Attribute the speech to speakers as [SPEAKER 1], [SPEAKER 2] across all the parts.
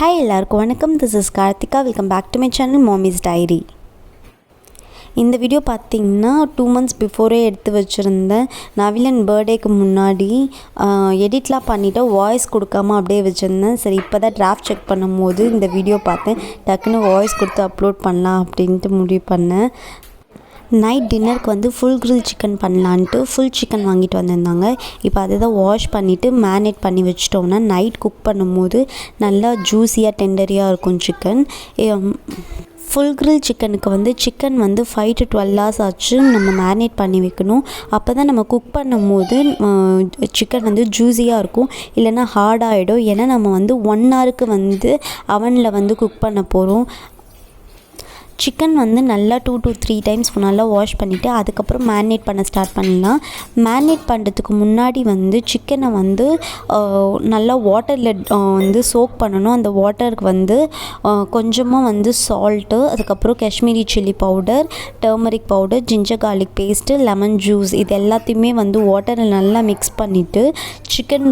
[SPEAKER 1] Hi எல்லாருக்கும் வணக்கம். This is Karthika. Welcome back to my channel Mommy's Diary. இந்த video பார்த்தீங்கன்னா 2 months பிஃபோரே எடுத்து வச்சுருந்தேன். நவிலன் பர்த்டேக்கு முன்னாடி எடிட்லாம் பண்ணிவிட்டு வாய்ஸ் கொடுக்காமல் அப்படியே வச்சுருந்தேன். சரி இப்போ தான் டிராஃப்ட் செக் பண்ணும்போது இந்த வீடியோ பார்த்தேன். டக்குன்னு வாய்ஸ் கொடுத்து அப்லோட் பண்ணலாம் அப்படின்ட்டு முடிவு பண்ணேன். நைட் டின்னருக்கு ஃபுல் கிரில் சிக்கன் பண்ணலான்ட்டு ஃபுல் சிக்கன் வாங்கிட்டு வந்திருந்தாங்க. இப்போ அதை தான் வாஷ் பண்ணிவிட்டு மேரினேட் பண்ணி வச்சிட்டோம்னா நைட் குக் பண்ணும்போது நல்லா ஜூஸியாக டெண்டரியாக இருக்கும் சிக்கன். ஃபுல் கிரில் சிக்கனுக்கு சிக்கன் 5 to 12 hours ஆச்சு நம்ம மேரினேட் பண்ணி வைக்கணும். அப்போ தான் நம்ம குக் பண்ணும்போது சிக்கன் ஜூஸியாக இருக்கும், இல்லைன்னா ஹார்டாகிடும். ஏன்னா நம்ம 1 hourக்கு அவனில் குக் பண்ண போகிறோம். சிக்கன் நல்லா 2 to 3 times நல்லா வாஷ் பண்ணிவிட்டு அதுக்கப்புறம் மேரினேட் பண்ண ஸ்டார்ட் பண்ணலாம். மேரினேட் பண்ணுறதுக்கு முன்னாடி சிக்கனை நல்லா வாட்டரில் சோக் பண்ணணும். அந்த வாட்டருக்கு கொஞ்சமாக சால்ட்டு, அதுக்கப்புறம் Kashmiri chilli powder, turmeric powder, ginger garlic paste, lemon juice இது எல்லாத்தையுமே வாட்டரில் நல்லா மிக்ஸ் பண்ணிவிட்டு சிக்கன்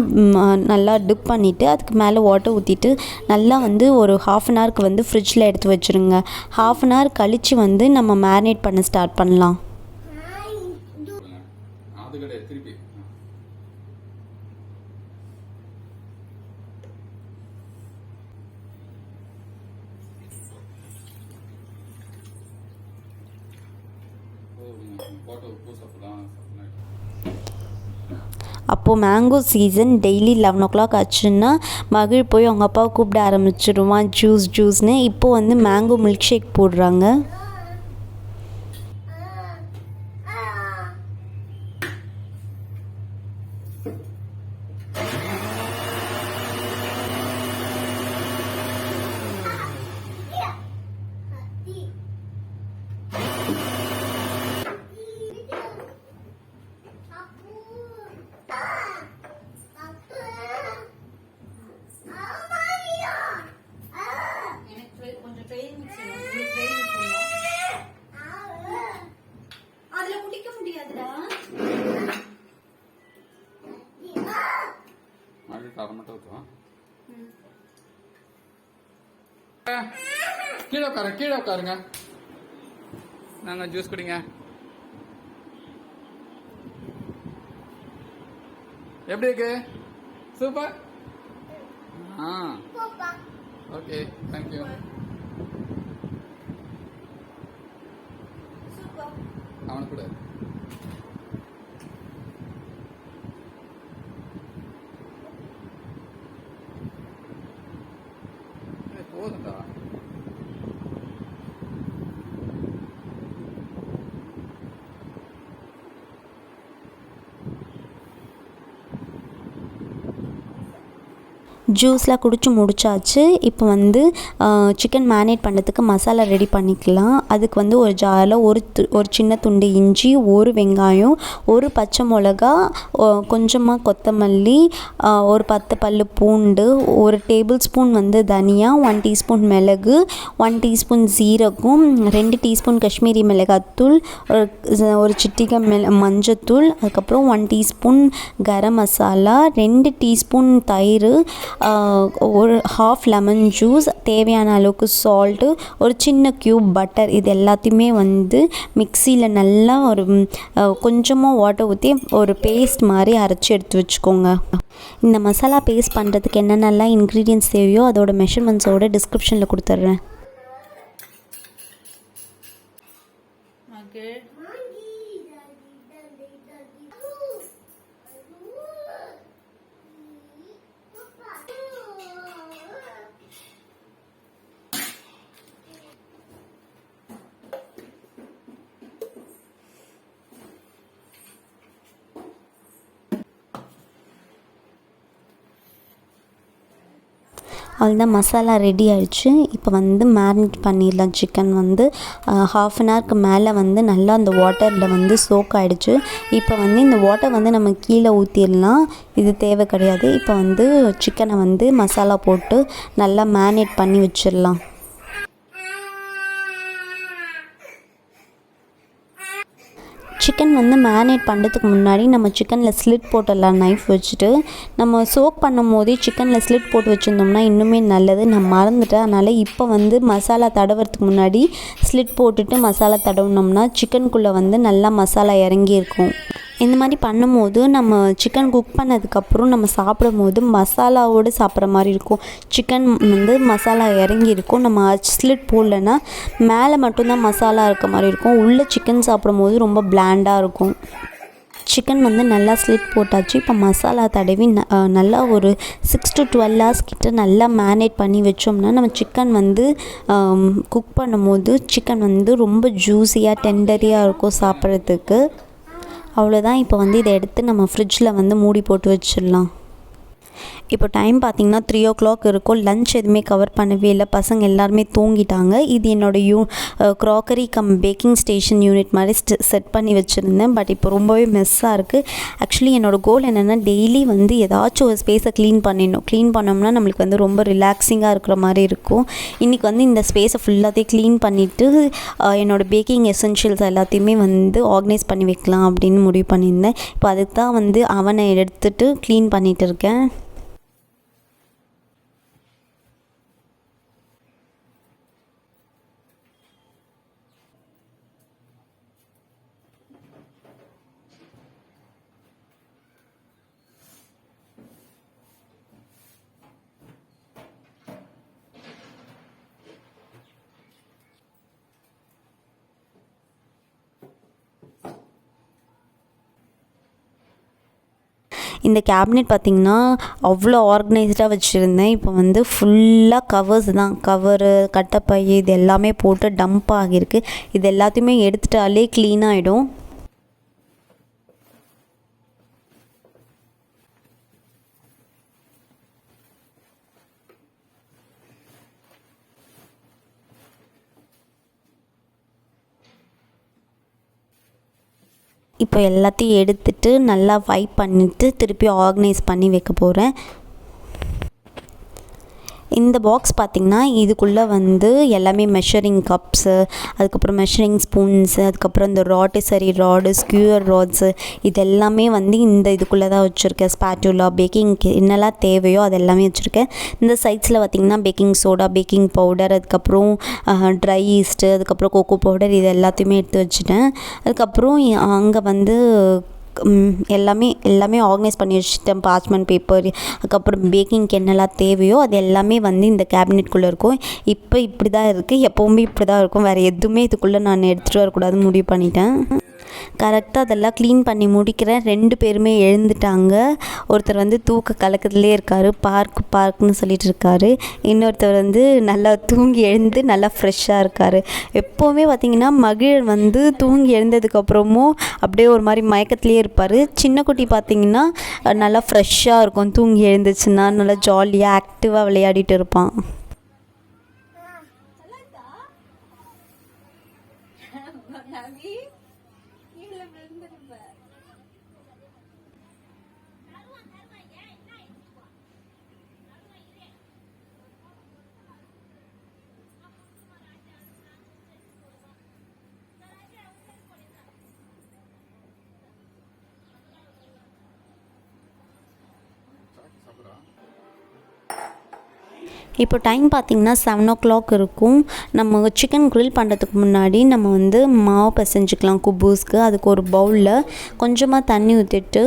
[SPEAKER 1] நல்லா டிப் பண்ணிவிட்டு அதுக்கு மேலே வாட்டர் ஊற்றிட்டு நல்லா ஒரு ½ an hourக்கு ஃப்ரிட்ஜில் எடுத்து வச்சுருங்க. ½ an hour கழிச்சு நம்ம மேரினேட் பண்ண ஸ்டார்ட் பண்ணலாம். அப்போது மேங்கோ சீசன். டெய்லி 11 o'clock ஆச்சுன்னா மகிழ் போய் அவங்க அப்பாவை கூப்பிட ஆரம்பிச்சிடுவான் ஜூஸ்னு. இப்போது மேங்கோ மில்க் ஷேக் போடுறாங்க.
[SPEAKER 2] கீழே உட்காருங்க. நாங்க ஜூஸ் குடிங்க. எப்படி இருக்கு? சூப்பர். Okay, thank you. அவனுக்கு கூட போதுண்டா.
[SPEAKER 1] ஜூஸ்லாம் குடிச்சு முடிச்சாச்சு. இப்போ சிக்கன் மேரினேட் பண்ணுறதுக்கு மசாலா ரெடி பண்ணிக்கலாம். அதுக்கு ஒரு ஜாரில் ஒரு சின்ன துண்டு இஞ்சி, ஒரு வெங்காயம், ஒரு பச்சை மிளகா, கொஞ்சமாக கொத்தமல்லி, ஒரு 10 பல்லு பூண்டு, ஒரு டேபிள் ஸ்பூன் தனியா, 1 teaspoon மிளகு, 1 teaspoon சீரகம், 2 teaspoon காஷ்மீரி மிளகாத்தூள், ஒரு சிட்டிகை மஞ்சத்தூள், அதுக்கப்புறம் 1 teaspoon கரம் மசாலா, 2 teaspoon தயிர், ஒரு ½ லெமன் ஜூஸ், தேவையான அளவுக்கு சால்ட்டு, ஒரு சின்ன க்யூப் பட்டர். இது எல்லாத்தையுமே மிக்சியில் நல்லா கொஞ்சமாக வாட்டர் ஊற்றி ஒரு பேஸ்ட் மாதிரி அரைச்சி எடுத்து வச்சுக்கோங்க. இந்த மசாலா பேஸ்ட் பண்ணுறதுக்கு என்னென்னலாம் இன்க்ரீடியன்ட்ஸ் தேவையோ அதோட மெஷர்மெண்ட்ஸோட டிஸ்கிரிப்ஷனில் கொடுத்துட்றேன். அவ்வளோதான், மசாலா ரெடி ஆகிடுச்சு. இப்போ மேரினேட் பண்ணிடலாம். சிக்கன் ½ an hourக்கு மேலே நல்லா அந்த வாட்டரில் சோக் ஆகிடுச்சு. இப்போ இந்த வாட்டர் நம்ம கீழே ஊற்றிடலாம். இது தேவை கிடையாது. இப்போ சிக்கனை மசாலா போட்டு நல்லா மேரினேட் பண்ணி வச்சிடலாம். சிக்கன் வந்து மேரினேட் பண்ணுறதுக்கு முன்னாடி நம்ம சிக்கனில் ஸ்லிட் போட்டுடலாம் நைஃப் வச்சுட்டு. நம்ம சோக் பண்ணும் போதே சிக்கனில் ஸ்லிட் போட்டு வச்சுருந்தோம்னா இன்னுமே நல்லது. நான் மறந்துட்டேன். அதனால் இப்போ வந்து மசாலா தடவுறதுக்கு முன்னாடி ஸ்லிட் போட்டுட்டு மசாலா தடவுனோம்னா சிக்கனுக்குள்ளே வந்து நல்லா மசாலா இறங்கியிருக்கும். இந்த மாதிரி பண்ணும்போது நம்ம சிக்கன் குக் பண்ணதுக்கப்புறம் நம்ம சாப்பிடும்போது மசாலாவோடு சாப்பிட்ற மாதிரி இருக்கும். சிக்கன் வந்து மசாலா இறங்கியிருக்கும். நம்ம ஸ்லிட் போடலன்னா மேலே மட்டும்தான் மசாலா இருக்க மாதிரி இருக்கும். உள்ளே சிக்கன் சாப்பிடும்போது ரொம்ப பிளாண்டாக இருக்கும். சிக்கன் வந்து நல்லா ஸ்லிட் போட்டாச்சு. இப்போ மசாலா தடவி நல்லா ஒரு 6 to 12 hours கிட்ட நல்லா மேரினேட் பண்ணி வச்சோம்னா நம்ம சிக்கன் வந்து குக் பண்ணும்போது சிக்கன் வந்து ரொம்ப ஜூஸியாக டெண்டரியாக இருக்கும் சாப்பிட்றதுக்கு. அவ்வளோதான். இப்போ வந்து இதை எடுத்து நம்ம ஃப்ரிட்ஜில் வந்து மூடி போட்டு வச்சிடலாம். இப்போ டைம் பார்த்திங்கன்னா 3 o'clock இருக்கும். லன்ச் எதுவுமே கவர் பண்ணவே இல்லை. பசங்க எல்லாருமே தூங்கிட்டாங்க. இது என்னோடய க்ராக்கரி பேக்கிங் ஸ்டேஷன் யூனிட் மாதிரி செட் பண்ணி வச்சுருந்தேன். பட் இப்போ ரொம்பவே மெஸ்ஸாக இருக்குது. ஆக்சுவலி என்னோடய கோல் என்னென்னா டெய்லி வந்து ஏதாச்சும் ஒரு ஸ்பேஸை க்ளீன் பண்ணிடணும். க்ளீன் பண்ணோம்னா நம்மளுக்கு வந்து ரொம்ப ரிலாக்ஸிங்காக இருக்கிற மாதிரி இருக்கும். இன்றைக்கி வந்து இந்த ஸ்பேஸை ஃபுல்லாத்தையும் க்ளீன் பண்ணிவிட்டு என்னோடய பேக்கிங் எசென்ஷியல்ஸ் எல்லாத்தையுமே வந்து ஆர்கனைஸ் பண்ணி வைக்கலாம் அப்படின்னு முடிவு பண்ணியிருந்தேன். இப்போ அதுக்கு தான் வந்து அவனை எடுத்துகிட்டு க்ளீன் பண்ணிகிட்டு இருக்கேன். இந்த கேபினெட் பார்த்திங்கன்னா அவ்வளோ ஆர்கனைஸ்டாக வச்சுருந்தேன். இப்போ வந்து ஃபுல்லாக கவர்ஸ் தான். கவரு, கட்டைப்பை இது எல்லாமே போட்டு டம்ப் ஆகியிருக்கு. இது எல்லாத்தையுமே எடுத்துட்டாலே க்ளீன் ஆகிடும். இப்போ எல்லாத்தையும் எடுத்துட்டு நல்லா வைப் பண்ணிவிட்டு திருப்பி ஆர்கனைஸ் பண்ணி வைக்க போகிறேன். இந்த பாக்ஸ் பார்த்திங்கன்னா இதுக்குள்ளே வந்து எல்லாமே மெஷரிங் கப்ஸு, அதுக்கப்புறம் மெஷரிங் ஸ்பூன்ஸு, அதுக்கப்புறம் இந்த ராட்டிசரி ராடு, ஸ்கியூர் ராட்ஸு இது எல்லாமே வந்து இந்த இதுக்குள்ளே தான் வச்சுருக்கேன். ஸ்பேட்டுலா, பேக்கிங்க்கு என்னெல்லாம் தேவையோ அது எல்லாமே வச்சுருக்கேன். இந்த சைட்ஸில் பார்த்திங்கன்னா பேக்கிங் சோடா, பேக்கிங் பவுடர், அதுக்கப்புறம் ட்ரை ஈஸ்ட்டு, அதுக்கப்புறம் கோகோ பவுடர் இது எல்லாத்தையுமே எடுத்து வச்சுட்டேன். அதுக்கப்புறம் அங்கே வந்து எல்லாமே ஆர்கனைஸ் பண்ணி வச்சுட்டேன். பார்ச்மெண்ட் பேப்பர், அதுக்கப்புறம் பேக்கிங்க்கு என்னெல்லாம் தேவையோ அது எல்லாமே வந்து இந்த கேபினெட்குள்ளே இருக்கும். இப்போ இப்படி தான் இருக்குது. எப்போவுமே இப்படி தான் இருக்கும். வேறு எதுவுமே இதுக்குள்ளே நான் எடுத்துகிட்டு வரக்கூடாதுன்னு முடிவு பண்ணிட்டேன். கரெக்டாக அதெல்லாம் க்ளீன் பண்ணி முடிக்கிறேன். 2 பேருமே எழுந்துட்டாங்க. ஒருத்தர் வந்து தூக்க கலக்கத்துலேயே இருக்கார். பார்க்குன்னு சொல்லிட்டு இருக்காரு. இன்னொருத்தர் வந்து நல்லா தூங்கி எழுந்து நல்லா ஃப்ரெஷ்ஷாக இருக்கார். எப்போவுமே பார்த்திங்கன்னா மகிழ் வந்து தூங்கி எழுந்ததுக்கப்புறமும் அப்படியே ஒரு மாதிரி மயக்கத்துலேயே இருப்பார். சின்ன குட்டி பார்த்திங்கன்னா நல்லா ஃப்ரெஷ்ஷாக இருக்கும். தூங்கி எழுந்துச்சுன்னா நல்லா ஜாலியாக ஆக்டிவாக விளையாடிட்டு இருப்பான். இப்போ டைம் பார்த்திங்கன்னா 7 o'clock இருக்கும். நம்ம சிக்கன் க்ரில் பண்ணுறதுக்கு முன்னாடி நம்ம வந்து மாவு பிசைஞ்சிக்கலாம் குபூஸ்க்கு. அதுக்கு ஒரு பவுலில் கொஞ்சமாக தண்ணி ஊற்றிட்டு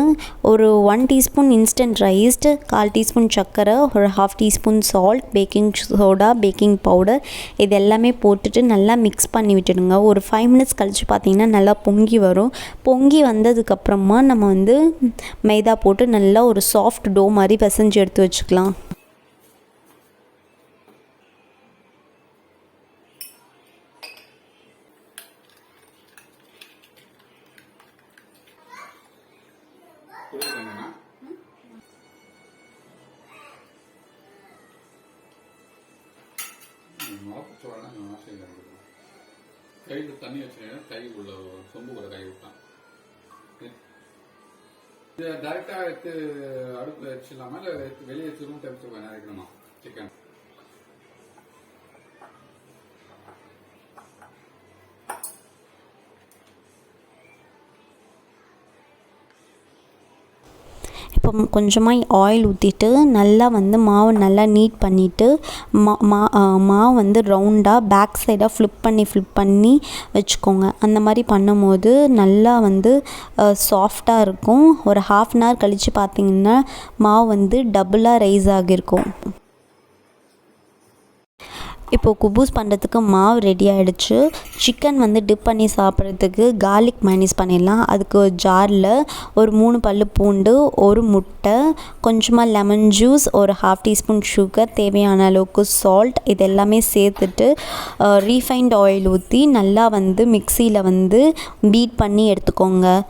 [SPEAKER 1] ஒரு 1 teaspoon இன்ஸ்டன்ட் ரைஸ்டு, 1/4 teaspoon சர்க்கரை, ஒரு 1/2 teaspoon salt, baking soda, baking powder இது எல்லாமே போட்டுட்டு நல்லா மிக்ஸ் பண்ணி விட்டுடுங்க. ஒரு 5 minutes கழித்து பார்த்திங்கன்னா நல்லா பொங்கி வரும். பொங்கி வந்ததுக்கப்புறமா நம்ம வந்து மைதா போட்டு நல்லா ஒரு சாஃப்ட் டோ மாதிரி பிசைஞ்சு எடுத்து வச்சுக்கலாம்.
[SPEAKER 2] கையில் தண்ணி வச்சுருக்கேன். கை உள்ள சொம்புக்குள்ள கை விட்டான். இதை டைரெக்டாக எடுத்து அடுப்பில் வச்சிடலாமா இல்லை வெளியே வச்சு ரூம் டெம்பரேச்சர் நினைக்கணுமா சிக்கன்?
[SPEAKER 1] இப்போ கொஞ்சமாக ஆயில் ஊற்றிட்டு நல்லா வந்து மாவு நல்லா நீட் பண்ணிவிட்டு மாவு வந்து ரவுண்டாக பேக் சைடாக ஃப்ளிப் பண்ணி வச்சுக்கோங்க. அந்த மாதிரி பண்ணும்போது நல்லா வந்து சாஃப்டாக இருக்கும். ஒரு 1/2 அன் ஹவர் கழித்து பார்த்திங்கன்னா மாவு வந்து டபுளாக ரைஸ் ஆகியிருக்கும். இப்போது குபூஸ் பண்ணுறதுக்கு மாவு ரெடி ஆகிடுச்சு. சிக்கன் வந்து டிப் பண்ணி சாப்பிட்றதுக்கு கார்லிக் மைனஸ் பண்ணிடலாம். அதுக்கு ஒரு ஜாரில் ஒரு 3 பல்லு பூண்டு, ஒரு முட்டை, கொஞ்சமாக லெமன் ஜூஸ், ஒரு 1/2 டீஸ்பூன் சுகர், தேவையான அளவுக்கு சால்ட், இது எல்லாமே சேர்த்துட்டு ரீஃபைண்ட் ஆயில் ஊற்றி நல்லா வந்து மிக்சியில் வந்து பீட் பண்ணி எடுத்துக்கோங்க.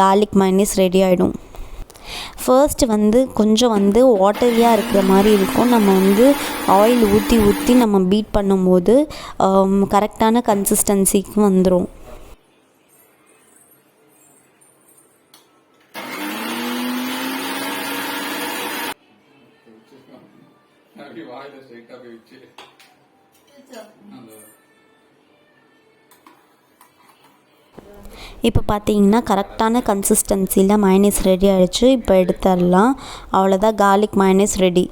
[SPEAKER 1] கார்லிக் மைனஸ் ரெடி ஆகிடும். ஃபர்ஸ்ட் வந்து கொஞ்சம் வந்து வாட்டரியாக இருக்கிற மாதிரி இருக்கும். நம்ம வந்து ஆயில் ஊற்றி நம்ம பீட் பண்ணும்போது கரெக்டான கன்சிஸ்டன்சிக்கு வந்துடும். இப்போ பார்த்தீங்கன்னா கரெக்டான கன்சிஸ்டன்சியில் மயனீஸ் ரெடி ஆகிடுச்சு. இப்போ எடுத்துடலாம். அவ்வளோதான், கார்லிக் மயனீஸ் ரெடி.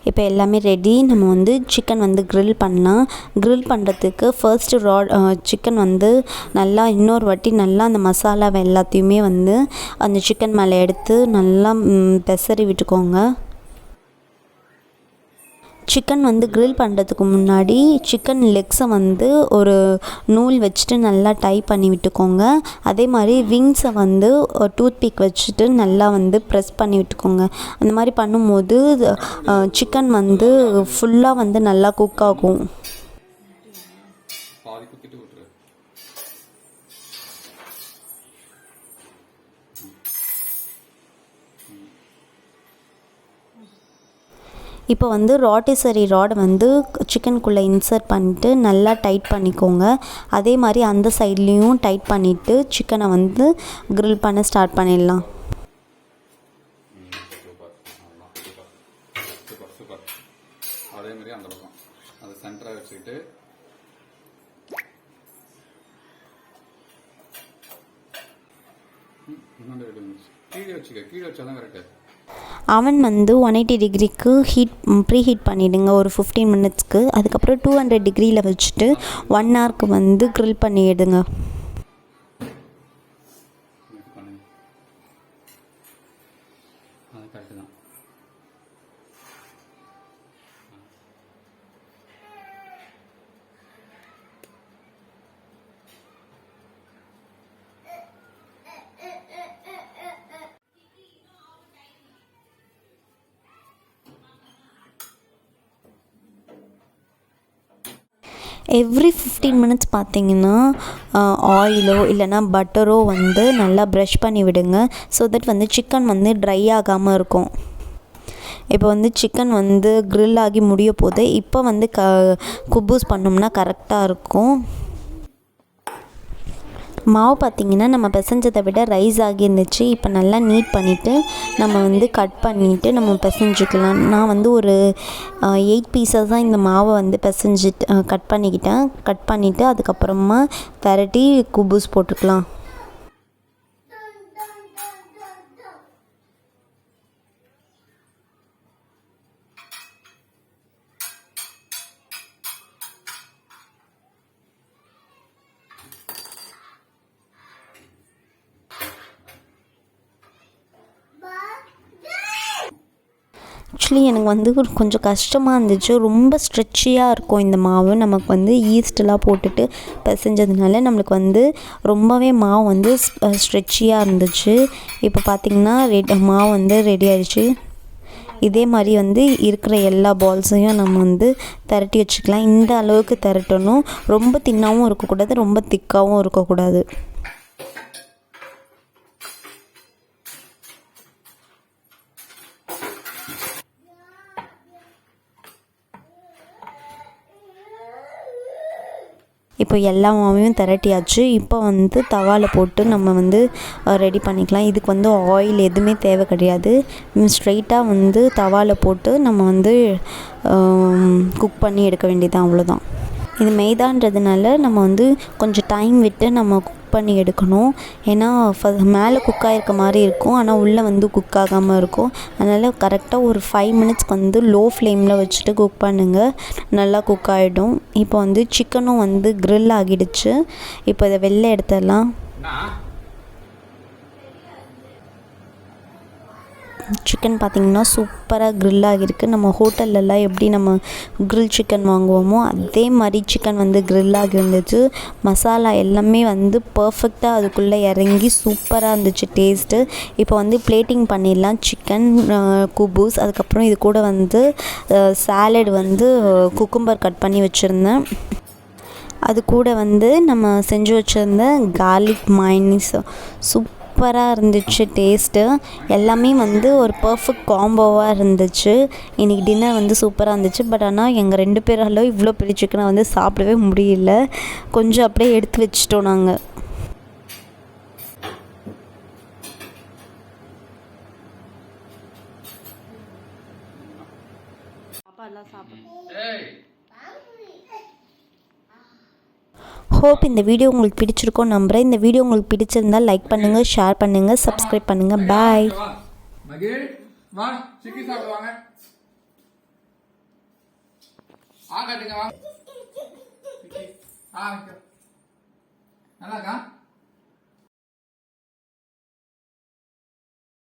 [SPEAKER 1] இப்போ எல்லாமே ரெடி. நம்ம வந்து சிக்கன் வந்து க்ரில் பண்ணலாம். க்ரில் பண்ணுறதுக்கு ஃபர்ஸ்ட்டு சிக்கன் வந்து நல்லா இன்னொரு வாட்டி நல்லா அந்த மசாலாவை எல்லாத்தையுமே வந்து அந்த சிக்கன் மேலே எடுத்து நல்லா பெசரி விட்டுக்கோங்க. சிக்கன் வந்து க்ரில் பண்ணுறதுக்கு முன்னாடி சிக்கன் லெக்ஸை வந்து ஒரு நூல் வச்சுட்டு நல்லா டை பண்ணி விட்டுக்கோங்க. அதே மாதிரி விங்ஸை வந்து டூத் பிக் வச்சுட்டு நல்லா வந்து ப்ரெஸ் பண்ணி விட்டுக்கோங்க. அந்த மாதிரி பண்ணும்போது சிக்கன் வந்து ஃபுல்லாக வந்து நல்லா குக் ஆகும். இப்போ வந்து ராட்டிசரி ராட் வந்து சிக்கனுக்குள்ளே இன்சர்ட் பண்ணிவிட்டு நல்லா டைட் பண்ணிக்கோங்க. அதே மாதிரி அந்த சைட்லேயும் டைட் பண்ணிவிட்டு சிக்கனை வந்து க்ரில் பண்ண ஸ்டார்ட் பண்ணிடலாம்.
[SPEAKER 2] அதே மாதிரி அந்த பக்கம் அதை சென்டராக வச்சுக்கிட்டு கீழே வச்சாதான் கரெக்டாக.
[SPEAKER 1] அவன் வந்து 180 டிகிரிக்கு ப்ரீ ஹீட் பண்ணிவிடுங்க ஒரு 15 மினிட்ஸ்க்கு. அதுக்கப்புறம் 200 டிகிரியில் வச்சுட்டு 1 ஹவருக்கு வந்து க்ரில் பண்ணிவிடுங்க. எவ்ரி 15 மினிட்ஸ் பார்த்திங்கன்னா ஆயிலோ இல்லைனா பட்டரோ வந்து நல்லா ப்ரஷ் பண்ணி விடுங்க. ஸோ தட் வந்து சிக்கன் வந்து ட்ரை ஆகாமல் இருக்கும். இப்போ வந்து சிக்கன் வந்து க்ரில் ஆகி முடிய போது இப்போ வந்து குபூஸ் பண்ணோம்னா கரெக்டாக இருக்கும். மாவு பார்த்திங்கன்னா நம்ம பிசைஞ்சதை விட ரைஸ் ஆகியிருந்துச்சு. இப்போ நல்லா நீட் பண்ணிவிட்டு நம்ம வந்து கட் பண்ணிவிட்டு நம்ம பிசைஞ்சிக்கலாம். நான் வந்து ஒரு 8 பீஸஸ் தான் இந்த மாவை வந்து பிசைஞ்சிட்டு கட் பண்ணிவிட்டு அதுக்கப்புறமா திரட்டி குபூஸ் போட்டுக்கலாம். ஆக்சுவலி எனக்கு வந்து கொஞ்சம் கஷ்டமாக இருந்துச்சு. ரொம்ப ஸ்ட்ரெச்சியாக இருக்கும் இந்த மாவு. நமக்கு வந்து ஈஸ்டெலாம் போட்டுட்டு பிசைஞ்சதுனால நம்மளுக்கு வந்து ரொம்பவே மாவு வந்து ஸ்ட்ரெச்சியாக இருந்துச்சு. இப்போ பார்த்திங்கன்னா மாவு வந்து ரெடி ஆகிடுச்சு. இதே மாதிரி வந்து இருக்கிற எல்லா பால்ஸையும் நம்ம வந்து திரட்டி வச்சுக்கலாம். இந்த அளவுக்கு திரட்டணும். ரொம்ப தின்னாகவும் இருக்கக்கூடாது, ரொம்ப திக்காகவும் இருக்கக்கூடாது. இப்போ எல்லா மாவையும் திரட்டியாச்சு. இப்போ வந்து தவாவில் போட்டு நம்ம வந்து ரெடி பண்ணிக்கலாம். இதுக்கு வந்து ஆயில் எதுவுமே தேவை கிடையாது. ஸ்ட்ரைட்டாக வந்து தவாவில் போட்டு நம்ம வந்து குக் பண்ணி எடுக்க வேண்டியதான், அவ்வளோதான். இது மைதான்றதுனால நம்ம வந்து கொஞ்சம் டைம் விட்டு நம்ம குக் பண்ணி எடுக்கணும். ஏன்னா மேலே குக் ஆகிருக்க மாதிரி இருக்கும், ஆனால் உள்ளே வந்து குக் ஆகாமல் இருக்கும். அதனால் கரெக்டாக ஒரு 5 மினிட்ஸ்க்கு வந்து லோ ஃப்ளேமில் வச்சுட்டு குக் பண்ணுங்கள், நல்லா குக் ஆகிடும். இப்போ வந்து சிக்கனும் வந்து க்ரில் ஆகிடுச்சு. இப்போ இதை வெளில எடுத்துடலாம். சிக்கன் பார்த்திங்கன்னா சூப்பராக க்ரில் ஆகியிருக்கு. நம்ம ஹோட்டல்லலாம் எப்படி நம்ம க்ரில் சிக்கன் வாங்குவோமோ அதே மாதிரி சிக்கன் வந்து க்ரில் ஆகியிருந்துச்சு. மசாலா எல்லாமே வந்து பர்ஃபெக்டாக அதுக்குள்ளே இறங்கி சூப்பராக இருந்துச்சு டேஸ்ட்டு. இப்போ வந்து பிளேட்டிங் பண்ணிடலாம். சிக்கன் குபூஸ், அதுக்கப்புறம் இது கூட வந்து சாலட் வந்து குக்கும்பர் கட் பண்ணி வச்சுருந்தேன். அது கூட வந்து நம்ம செஞ்சு வச்சுருந்த கார்லிக் மயோனைஸ் சூப்பராக இருந்துச்சு டேஸ்ட்டு. எல்லாமே வந்து ஒரு பர்ஃபெக்ட் காம்போவாக இருந்துச்சு. இன்றைக்கி டின்னர் வந்து சூப்பராக இருந்துச்சு. பட் ஆனால் எங்கள் 2 பேரால் இவ்வளோ பெரிய சிக்கனை வந்து சாப்பிடவே முடியல. கொஞ்சம் அப்படியே எடுத்து வச்சிட்டோம் நாங்கள். ஹோப் இந்த வீடியோ உங்களுக்கு பிடிச்சிருக்கோம் நம்புகிறேன். இந்த வீடியோ உங்களுக்கு பிடிச்சிருந்தால் லைக் பண்ணுங்கள், ஷேர் பண்ணுங்கள், சப்ஸ்கிரைப் பண்ணுங்கள். பாய்.
[SPEAKER 2] நல்லா இருக்கா?